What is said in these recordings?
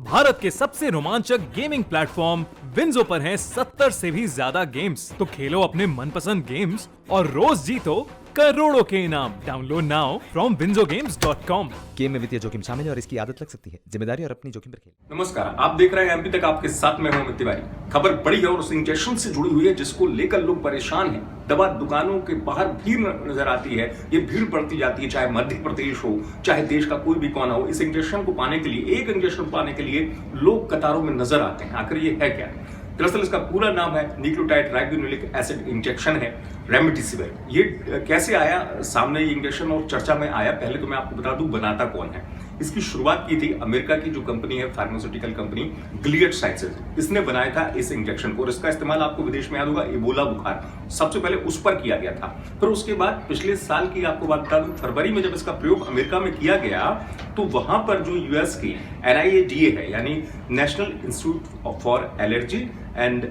भारत के सबसे रोमांचक गेमिंग प्लेटफॉर्म विंजो पर हैं 70 से भी ज्यादा गेम्स। तो खेलो अपने मनपसंद गेम्स और रोज जीतो करोड़ों के इनाम। Download now from winzogames.com। Game में वित्तीय जोखिम शामिल है और इसकी आदत लग सकती है। जिम्मेदारी और अपनी जोखिम पर खेल। नमस्कार, आप देख रहे हैं एमपी तक, आपके साथ में हूं अमित तिवारी। खबर बड़ी है और उस इंजेक्शन से जुड़ी हुई है जिसको लेकर लोग परेशान हैं। दवा दुकानों के बाहर भीड़ नजर आती है, ये भीड़ बढ़ती जाती है, चाहे मध्य प्रदेश हो चाहे देश का कोई भी कोना हो। इस इंजेक्शन को पाने के लिए, एक इंजेक्शन पाने के लिए लोग कतारों में नजर आते हैं। आखिर ये है क्या? दरअसल इसका पूरा नाम है न्यूक्लियोटाइड राइबोन्यूक्लिक एसिड इंजेक्शन है, रेमडेसिविर। ये कैसे आया सामने ये इंजेक्शन और चर्चा में आया, पहले तो मैं आपको बता दूं बनाता कौन है। इसकी शुरुआत की थी अमेरिका की जो कंपनी है, फार्मास्यूटिकल कंपनी गिलियड साइंसेज। इसने बनाया था इस इंजेक्शन को और इसका इस्तेमाल आपको विदेश में याद होगा, इबोला बुखार सबसे पहले उस पर किया गया था। फिर उसके बाद पिछले साल की आपको बात बता दूं, फरवरी में जब इसका प्रयोग अमेरिका में किया गया तो वहां पर जो यूएस की NIAID है, यानी national institute for allergy and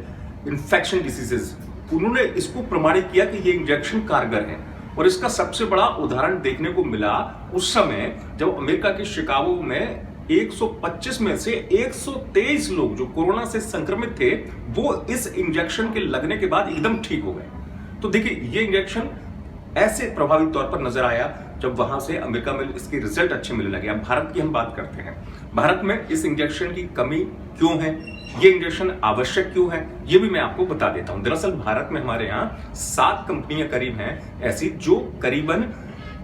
infection diseases, उन्होंने इसको प्रमाणित किया कि ये इंजेक्शन कारगर है। और इसका सबसे बड़ा उदाहरण देखने को मिला उस समय जब अमेरिका के शिकागो में 125 में से 123 लोग जो कोरोना से संक्रमित थे वो इस इंजेक्शन के लगने के बाद एकदम ठीक हो गए। तो देखिए, ये इंजेक्शन ऐसे प्रभावी तौर पर नजर आया जब वहां से अमेरिका में इसके रिजल्ट अच्छे मिलने लगे। अब भारत की हम बात करते हैं। भारत में इस इंजेक्शन की कमी क्यों है, ये इंजेक्शन आवश्यक क्यों है, ये भी मैं आपको बता देता हूं। दरअसल भारत में हमारे यहाँ 7 कंपनियां करीब हैं ऐसी जो करीबन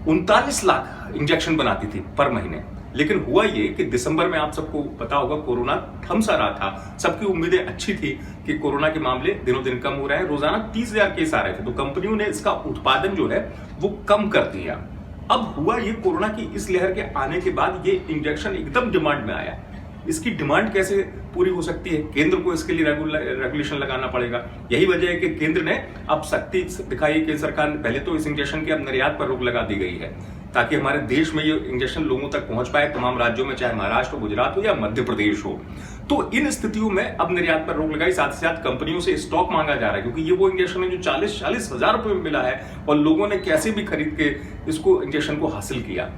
39 लाख इंजेक्शन बनाती थी पर महीने। लेकिन हुआ ये कि दिसंबर में आप सबको पता होगा कोरोना थम सा रहा था, सबकी उम्मीदें अच्छी थी कि कोरोना के मामले दिनों दिन कम हो रहे हैं, रोजाना 30,000 केस आ रहे थे, तो कंपनियों ने इसका उत्पादन जो है वो कम कर दिया। अब हुआ ये, कोरोना की इस लहर के आने के बाद ये इंजेक्शन एकदम डिमांड में आया। इसकी डिमांड कैसे पूरी हो सकती है? केंद्र को इसके लिए रेगुलेशन लगाना पड़ेगा। यही वजह है कि केंद्र ने अब सख्ती दिखाई है। केंद्र सरकार ने पहले तो इस इंजेक्शन की अब निर्यात पर रोक लगा दी गई है ताकि हमारे देश में ये इंजेक्शन लोगों तक पहुंच पाए, तमाम राज्यों में, चाहे महाराष्ट्र, गुजरात हो या मध्य प्रदेश हो। तो इन स्थितियों में अब निर्यात पर रोक लगाई, साथ ही साथ कंपनियों से स्टॉक मांगा जा रहा है, क्योंकि ये वो इंजेक्शन है जो 40-40 हजार रुपए में मिला है और लोगों ने कैसे भी खरीद के इसको इंजेक्शन को हासिल किया।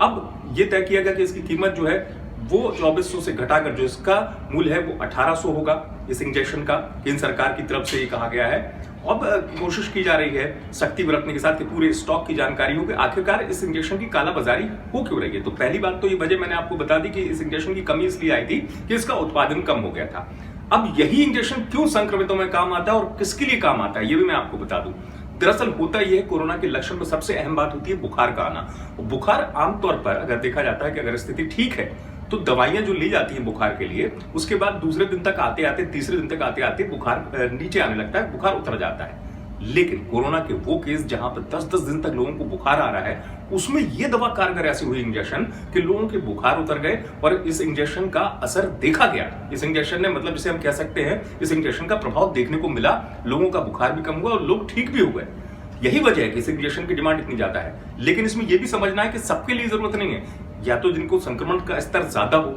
अब ये तय किया गया कि इसकी कीमत जो है वो 2400 से घटाकर जो इसका मूल्य है वो 1800 होगा इस इंजेक्शन का। केंद्र सरकार की तरफ से ये कहा गया है। अब कोशिश की जा रही है सख्ती बरतने के साथ कि पूरे स्टॉक की जानकारी हो कि आखिरकार इस इंजेक्शन की कालाबाजारी हो क्यों रही है। तो पहली बात तो ये वजह मैंने आपको बता दी कि इस इंजेक्शन की कमी इसलिए आई थी कि इसका उत्पादन कम हो गया था। अब यही इंजेक्शन क्यों संक्रमितों में काम आता है और किसके लिए काम आता है ये भी मैं आपको बता दूं। दरअसल होता यह है, कोरोना के लक्षण में सबसे अहम बात होती है बुखार का आना। बुखार आमतौर पर अगर देखा जाता है कि अगर स्थिति ठीक है तो दवाइयां जो ली जाती हैं बुखार के लिए, उसके बाद दूसरे दिन तक आते आते, तीसरे दिन तक आते आते बुखार नीचे आने लगता है, बुखार उतर जाता है। लेकिन कोरोना के वो केस जहां पर 10-10 दिन तक लोगों को बुखार आ रहा है, उसमें यह दवा कारगर ऐसी हुई इंजेक्शन कि लोगों के बुखार उतर गए और इस इंजेक्शन का असर देखा गया। इस इंजेक्शन ने, मतलब जिसे हम कह सकते हैं, इस इंजेक्शन का प्रभाव देखने को मिला, लोगों का बुखार भी कम हुआ और लोग ठीक भी हो गए। यही वजह है कि इस इंजेक्शन की डिमांड इतनी ज्यादा है। लेकिन इसमें यह भी समझना है कि सबके लिए जरूरत नहीं है। या तो जिनको संक्रमण का स्तर ज्यादा हो,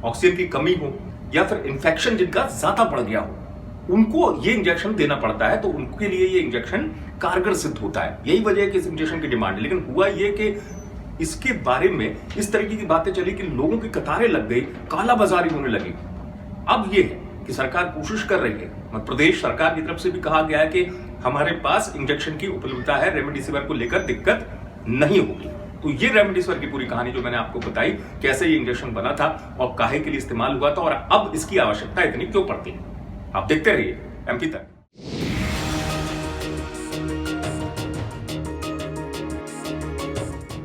ऑक्सीजन की कमी हो, या फिर इंफेक्शन जिनका ज्यादा बढ़ गया हो, उनको ये इंजेक्शन देना पड़ता है, तो उनके लिए ये इंजेक्शन कारगर सिद्ध होता है। यही वजह है कि इस इंजेक्शन की डिमांड है। लेकिन हुआ ये कि इसके बारे में इस तरीके की बातें चली कि लोगों की कतारें लग गई, कालाबाजारी होने लगी। अब ये है कि सरकार कोशिश कर रही है, मध्य प्रदेश सरकार की तरफ से भी कहा गया है कि हमारे पास इंजेक्शन की उपलब्धता है, रेमडेसिविर को लेकर दिक्कत नहीं होगी। तो ये रेमडेसिविर की पूरी कहानी जो मैंने आपको बताई, कैसे ये इंजेक्शन बना था और काहे के लिए इस्तेमाल हुआ था और अब इसकी आवश्यकता इतनी क्यों पड़ती है, आप देखते रहिए एमपी तक।